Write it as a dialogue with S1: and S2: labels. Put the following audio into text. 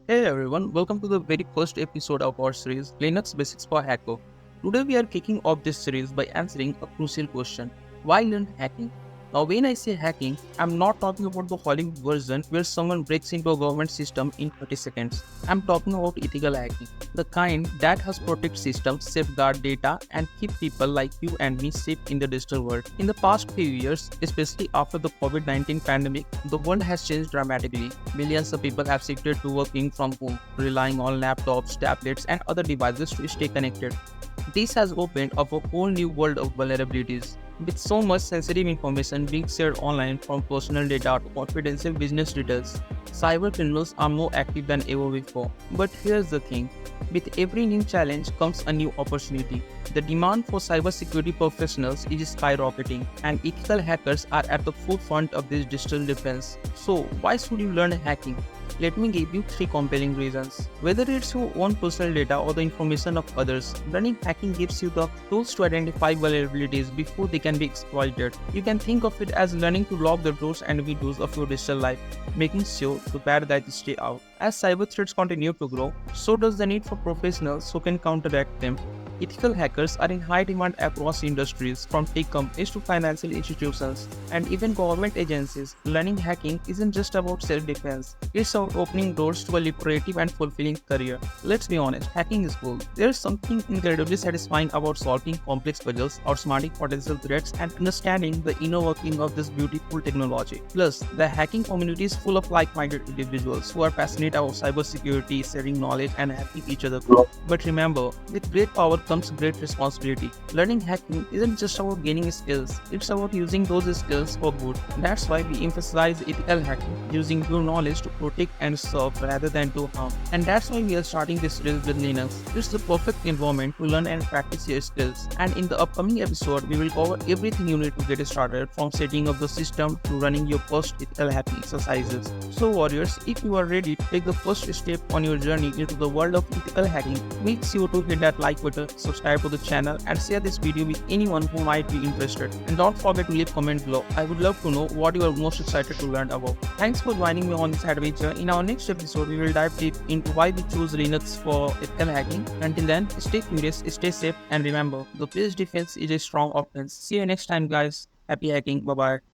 S1: Hey everyone, welcome to the very first episode of our series Linux Basics for Hacker. Today we are kicking off this series by answering a crucial question. Why learn hacking? Now when I say hacking, I'm not talking about the Hollywood version where someone breaks into a government system in 30 seconds. I'm talking about ethical hacking, the kind that has protect systems, safeguard data, and keep people like you and me safe in the digital world. In the past few years, especially after the COVID-19 pandemic, the world has changed dramatically. Millions of people have shifted to working from home, relying on laptops, tablets, and other devices to stay connected. This has opened up a whole new world of vulnerabilities. With so much sensitive information being shared online from personal data to confidential business details, cyber criminals are more active than ever before. But here's the thing, with every new challenge comes a new opportunity. The demand for cybersecurity professionals is skyrocketing, and ethical hackers are at the forefront of this digital defense. So, why should you learn hacking? Let me give you three compelling reasons. Whether it's your own personal data or the information of others, learning hacking gives you the tools to identify vulnerabilities before they can be exploited. You can think of it as learning to lock the doors and windows of your digital life, making sure the bad guys stay out. As cyber threats continue to grow, so does the need for professionals who can counteract them. Ethical hackers are in high demand across industries, from tech companies to financial institutions, and even government agencies. Learning hacking isn't just about self-defense, it's about opening doors to a lucrative and fulfilling career. Let's be honest, hacking is cool. There's something incredibly satisfying about solving complex puzzles, outsmarting potential threats, and understanding the inner working of this beautiful technology. Plus, the hacking community is full of like-minded individuals who are passionate about cybersecurity, sharing knowledge, and helping each other grow. But remember, with great power comes great responsibility. Learning hacking isn't just about gaining skills, it's about using those skills for good. That's why we emphasize ethical hacking, using your knowledge to protect and serve rather than to harm. And that's why we are starting this series with Linux. It's the perfect environment to learn and practice your skills. And in the upcoming episode, we will cover everything you need to get started, from setting up the system to running your first ethical hacking exercises. So warriors, if you are ready to take the first step on your journey into the world of ethical hacking, make sure to hit that like button, subscribe to the channel, and share this video with anyone who might be interested. And don't forget to leave comment below. I would love to know what you are most excited to learn about. Thanks for joining me on this adventure. In our next episode, we will dive deep into why we choose Linux for ethical hacking. Until then, stay curious, stay safe, and remember, the best defense is a strong offense. See you next time, guys. Happy hacking. Bye bye.